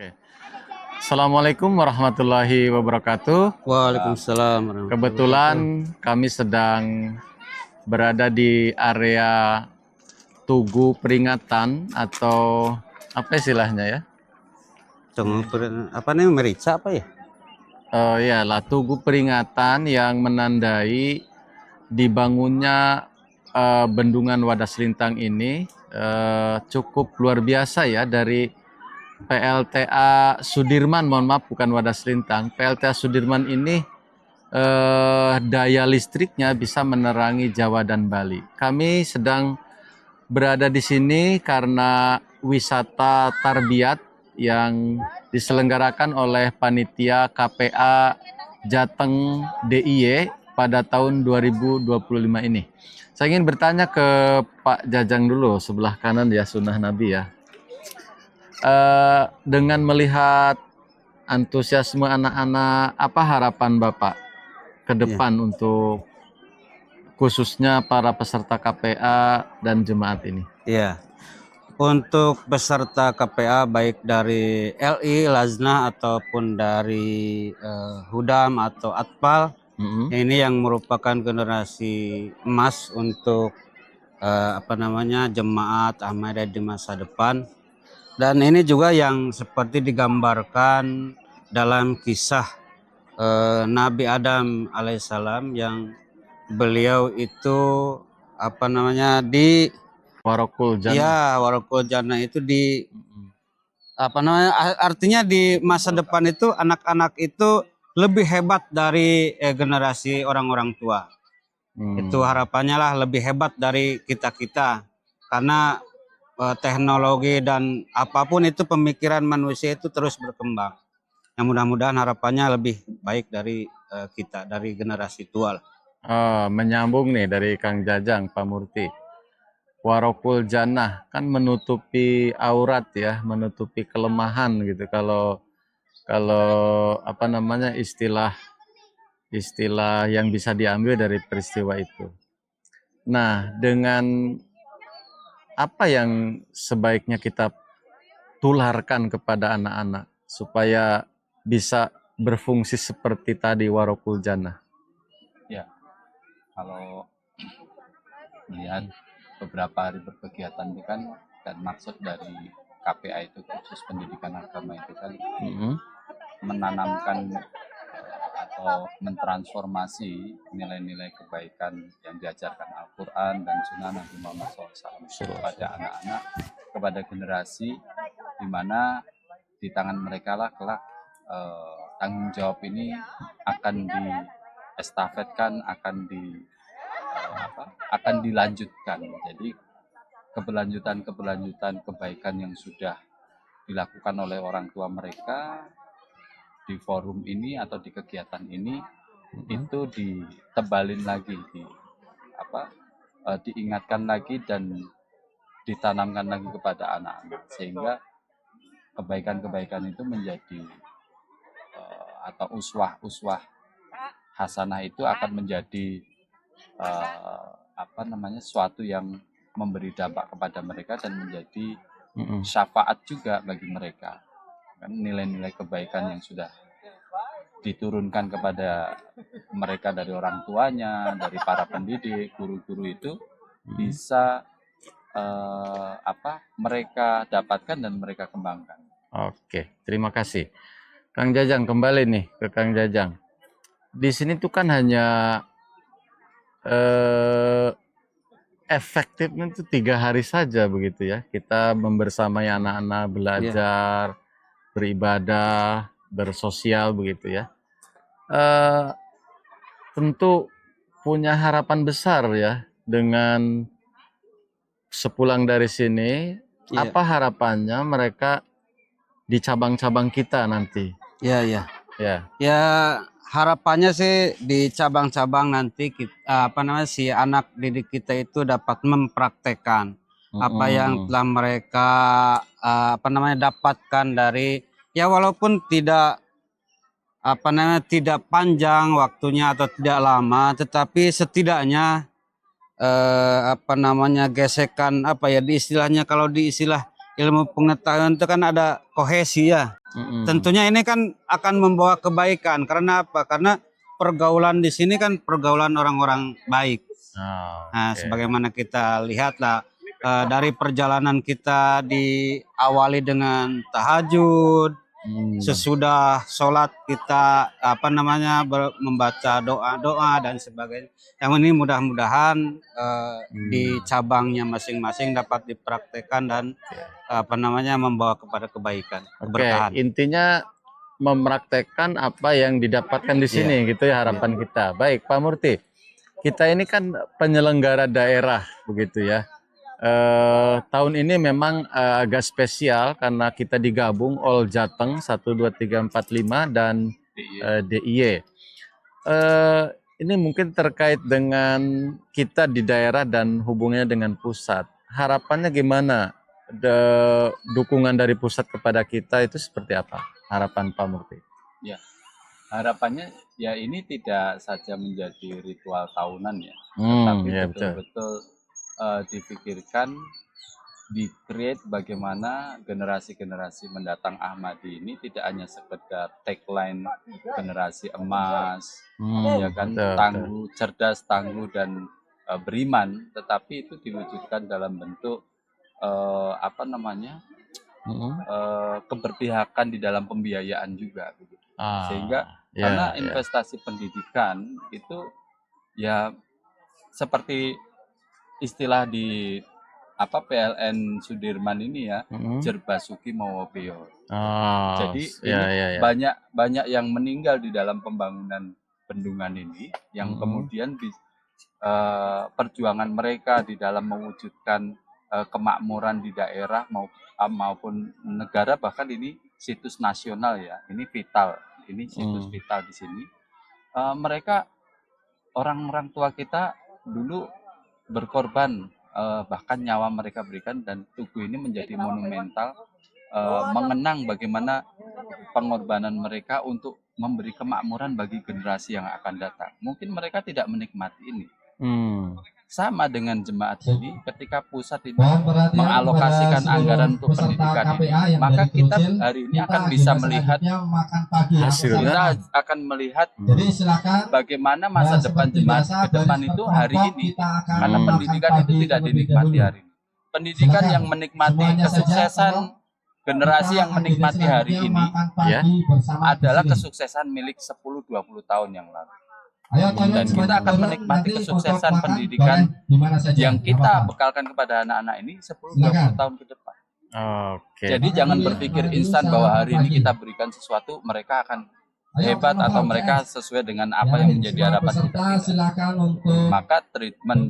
Oke. Assalamualaikum warahmatullahi wabarakatuh. Waalaikumsalam warahmatullahi Kebetulan kami sedang berada di area Tugu Peringatan atau apa istilahnya ya? Apa nih, merica apa ya? Ya lah, Tugu Peringatan yang menandai dibangunnya bendungan Wadas Lintang ini cukup luar biasa ya, dari PLTA Sudirman, mohon maaf bukan Wadas Lintang. PLTA Sudirman ini daya listriknya bisa menerangi Jawa dan Bali. Kami sedang berada di sini karena wisata Tarbiyat yang diselenggarakan oleh panitia KPA Jateng DIY pada tahun 2025 ini. Saya ingin bertanya ke Pak Jajang dulu, sebelah kanan ya, Sunnah Nabi ya. Dengan melihat antusiasme anak-anak, apa harapan Bapak ke depan untuk khususnya para peserta KPA dan jemaat ini? Ya, untuk peserta KPA baik dari LI, Lajnah ataupun dari Hudam atau Atpal, ini yang merupakan generasi emas untuk jemaat Ahmadiyah di masa depan. Dan ini juga yang seperti digambarkan dalam kisah Nabi Adam alaihissalam, yang beliau itu di Warokul Jannah. Ya, Warokul Jannah itu artinya di masa depan itu anak-anak itu lebih hebat dari generasi orang-orang tua. Itu harapannya lah, lebih hebat dari kita-kita, karena teknologi dan apapun itu pemikiran manusia itu terus berkembang. Yang mudah-mudahan harapannya lebih baik dari kita, dari generasi tua lah. Menyambung nih dari Kang Jajang, Pak Murti. Warokul Jannah kan menutupi aurat ya, menutupi kelemahan gitu. Kalau istilah yang bisa diambil dari peristiwa itu. Nah, dengan apa yang sebaiknya kita tularkan kepada anak-anak supaya bisa berfungsi seperti tadi Warokul Jannah? Ya, kalau melihat beberapa hari berkegiatan itu kan, dan maksud dari KPA itu, khusus pendidikan agama itu kan, menanamkan atau mentransformasi nilai-nilai kebaikan yang diajarkan Al-Quran dan Sunnah Nabi Muhammad SAW kepada anak-anak, kepada generasi di mana di tangan mereka lah kelak tanggung jawab ini akan diestafetkan, akan dilanjutkan. Jadi keberlanjutan kebaikan yang sudah dilakukan oleh orang tua mereka di forum ini atau di kegiatan ini, itu ditebalin lagi, diingatkan lagi dan ditanamkan lagi kepada anak-anak, sehingga kebaikan-kebaikan itu menjadi atau uswah hasanah itu akan menjadi suatu yang memberi dampak kepada mereka dan menjadi syafaat juga bagi mereka. Kan nilai-nilai kebaikan yang sudah diturunkan kepada mereka dari orang tuanya, dari para pendidik, guru-guru itu bisa mereka dapatkan dan mereka kembangkan. Oke, terima kasih. Kang Jajang, kembali nih ke Kang Jajang. Di sini tuh kan hanya efektifnya itu 3 hari saja begitu ya. Kita membersamai anak-anak belajar, beribadah, bersosial begitu ya. Tentu punya harapan besar ya dengan sepulang dari sini. Apa harapannya mereka di cabang-cabang kita nanti? Ya, harapannya sih di cabang-cabang nanti si anak didik kita itu dapat mempraktekkan apa yang telah mereka dapatkan dari, ya walaupun tidak tidak panjang waktunya atau tidak lama, tetapi setidaknya gesekan di istilahnya, kalau di istilah ilmu pengetahuan itu kan ada kohesi ya. Mm-mm. Tentunya ini kan akan membawa kebaikan. Karena apa? Karena pergaulan di sini kan pergaulan orang-orang baik. Oh, Nah, oke. sebagaimana kita lihatlah dari perjalanan kita diawali dengan tahajud, sesudah sholat kita membaca doa-doa dan sebagainya. Yang ini mudah-mudahan di cabangnya masing-masing dapat dipraktekkan dan membawa kepada kebaikan, Oke, keberkahan. intinya mempraktekkan apa yang didapatkan di sini, gitu ya harapan kita. Baik, Pak Murti, kita ini kan penyelenggara daerah, begitu ya. Tahun ini memang agak spesial karena kita digabung All Jateng 1, 2, 3, 4, 5 dan DIY. Ini mungkin terkait dengan kita di daerah dan hubungannya dengan pusat. Harapannya gimana? Dukungan dari pusat kepada kita itu seperti apa? Harapan Pak Murti? Ya, harapannya ya ini tidak saja menjadi ritual tahunan ya, tapi Ya, betul. betul-betul dipikirkan, di-create bagaimana generasi-generasi mendatang Ahmadi ini tidak hanya sekedar tagline generasi emas, ya kan, betul, tangguh, cerdas, tangguh dan beriman, tetapi itu diwujudkan dalam bentuk keberpihakan di dalam pembiayaan juga, begitu. Sehingga karena investasi pendidikan itu ya seperti istilah di PLN Sudirman ini ya, Jerbasuki Mawobeo. Jadi ini banyak yang meninggal di dalam pembangunan bendungan ini, yang kemudian perjuangan mereka di dalam mewujudkan kemakmuran di daerah maupun negara, bahkan ini situs nasional ya, ini vital, ini situs vital di sini. Mereka orang-orang tua kita dulu berkorban, bahkan nyawa mereka berikan, dan tugu ini menjadi monumental, mengenang bagaimana pengorbanan mereka untuk memberi kemakmuran bagi generasi yang akan datang. Mungkin mereka tidak menikmati ini. Sama dengan jemaat ini, ketika pusat ini mengalokasikan anggaran untuk pendidikan ini, maka kita hari ini akan bisa melihat hasilnya, akan melihat bagaimana masa depan jemaat ke depan itu hari ini, karena pendidikan itu tidak dinikmati hari ini. Pendidikan yang menikmati kesuksesan, generasi yang menikmati hari ini ya adalah kesuksesan milik 10-20 tahun yang lalu. Dan kita akan menikmati kesuksesan pendidikan yang kita bekalkan kepada anak-anak ini 10-20 tahun ke depan. Jadi jangan berpikir instan bahwa hari ini kita berikan sesuatu mereka akan hebat atau mereka sesuai dengan apa yang menjadi harapan kita. Maka treatment,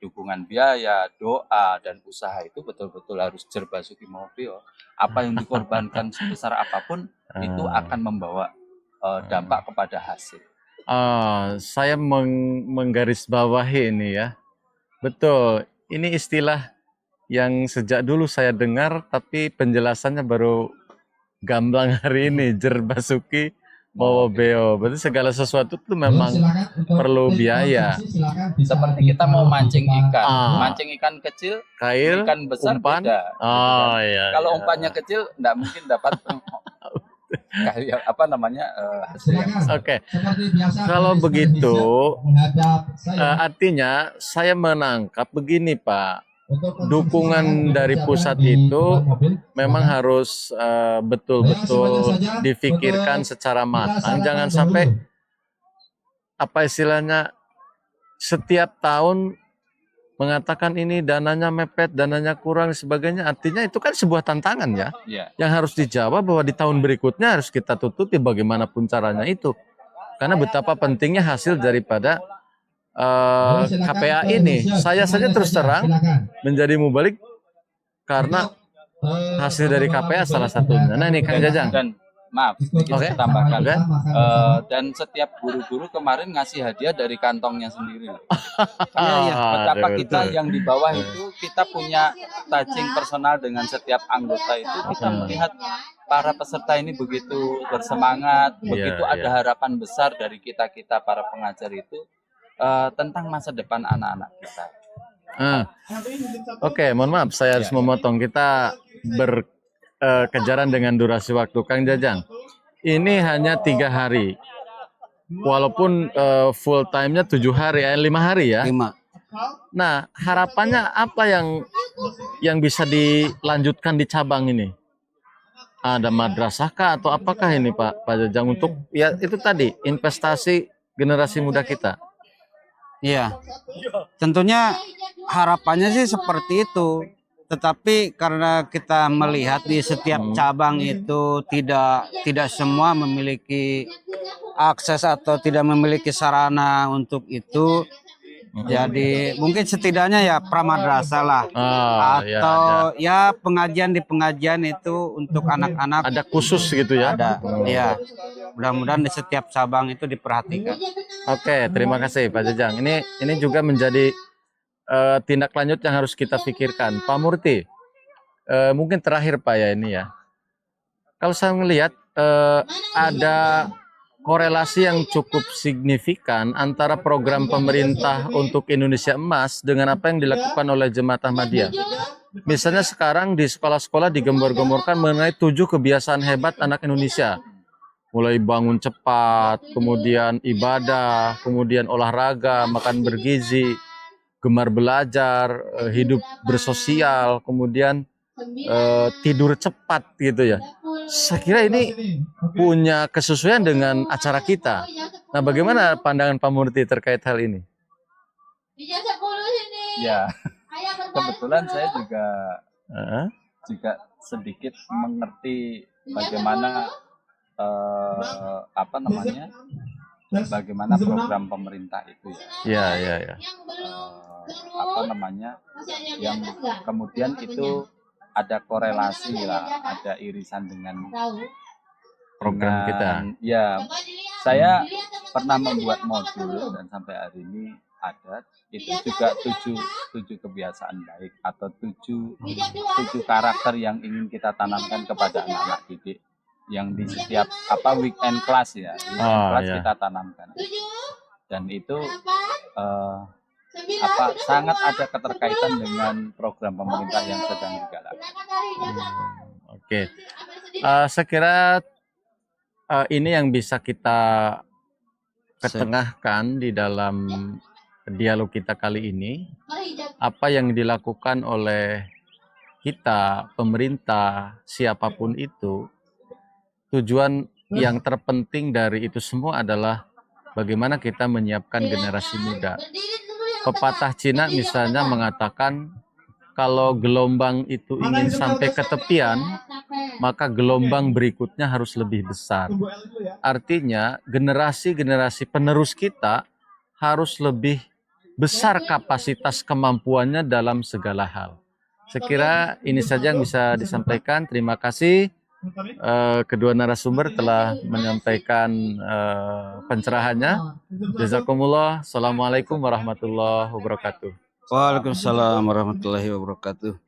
dukungan biaya, doa, dan usaha itu betul-betul harus Jerbasuki Mawobeo. Apa yang dikorbankan sebesar apapun itu akan membawa dampak kepada hasil. Saya menggarisbawahi ini ya. Betul, ini istilah yang sejak dulu saya dengar, tapi penjelasannya baru gamblang hari ini, Jerbasuki Mawobeo. Berarti segala sesuatu itu memang perlu biaya. Seperti kita mau mancing ikan, mancing ikan kecil, kail, ikan besar umpan. beda. Kalau umpannya kecil, tidak mungkin dapat hasilnya. Oke. Kalau begitu, artinya saya menangkap begini, Pak. Dukungan dari pusat itu memang harus betul-betul difikirkan secara matang. Jangan sampai istilahnya setiap tahun mengatakan ini dananya mepet, dananya kurang, sebagainya. Artinya itu kan sebuah tantangan ya, yang harus dijawab bahwa di tahun berikutnya harus kita tutupi bagaimanapun caranya itu. Karena betapa pentingnya hasil daripada KPA ini. Saya saja terus terang menjadi mubalik karena hasil dari KPA salah satunya. Nah ini Kang Jajang. Dan maaf, sedikit tambahkan. Dan setiap guru-guru kemarin ngasih hadiah dari kantongnya sendiri. Betapa kita yang di bawah itu, kita punya touching personal dengan setiap anggota itu. Kita melihat para peserta ini begitu bersemangat, begitu ada harapan besar dari kita-kita para pengajar itu tentang masa depan anak-anak kita. Oke, mohon maaf saya harus memotong. Kita berkejaran dengan durasi waktu. Kang Jajang, ini hanya 3 hari, walaupun full time-nya 7 hari, 5 hari ya. 5. Nah, harapannya apa yang bisa dilanjutkan di cabang ini? Ada madrasah kah atau apakah ini Pak Jajang untuk ya itu tadi investasi generasi muda kita? Iya, tentunya harapannya sih seperti itu. Tetapi karena kita melihat di setiap cabang itu tidak semua memiliki akses atau tidak memiliki sarana untuk itu. Jadi mungkin setidaknya ya pramadrasah lah, Ya, atau ada. ya pengajian di pengajian itu untuk anak-anak Ada khusus gitu ya? ada. Ya, mudah-mudahan di setiap cabang itu diperhatikan. Oke, terima kasih Pak Jajang. Ini juga menjadi tindak lanjut yang harus kita pikirkan. Pak Murti, mungkin terakhir Pak ya ini ya. Kalau saya melihat ada korelasi yang cukup signifikan antara program pemerintah untuk Indonesia Emas dengan apa yang dilakukan oleh Jemaat Ahmadiyah. Misalnya sekarang di sekolah-sekolah digembor-gemborkan mengenai 7 kebiasaan hebat anak Indonesia. Mulai bangun cepat, kemudian ibadah, kemudian olahraga, makan bergizi, gemar belajar, hidup bersosial, kemudian tidur cepat gitu ya. Saya kira ini punya kesesuaian dengan acara kita. Nah, bagaimana pandangan Pak Murti terkait hal ini? Ya, kebetulan saya juga Uh, sedikit mengerti bagaimana bagaimana program pemerintah itu ya. ya. Yang kemudian itu ada korelasi lah, ada irisan dengan Program kita. Ya, saya pernah membuat modul dan sampai hari ini ada itu juga 7 kebiasaan baik atau 7 karakter yang ingin kita tanamkan kepada anak-anak didik yang di setiap weekend class ya, kita tanamkan. Dan itu sangat ada keterkaitan dengan program pemerintah yang sedang digalakkan. Oke. Saya kira ini yang bisa kita ketengahkan di dalam dialog kita kali ini. Apa yang dilakukan oleh kita, pemerintah, siapapun itu, tujuan yang terpenting dari itu semua adalah bagaimana kita menyiapkan generasi muda. Pepatah Cina misalnya mengatakan kalau gelombang itu ingin sampai ke tepian, maka gelombang berikutnya harus lebih besar. Artinya generasi-generasi penerus kita harus lebih besar kapasitas kemampuannya dalam segala hal. Saya kira ini saja yang bisa disampaikan. Terima kasih kedua narasumber telah menyampaikan pencerahannya. Jazakumullah. Assalamualaikum warahmatullahi wabarakatuh. Waalaikumsalam warahmatullahi wabarakatuh.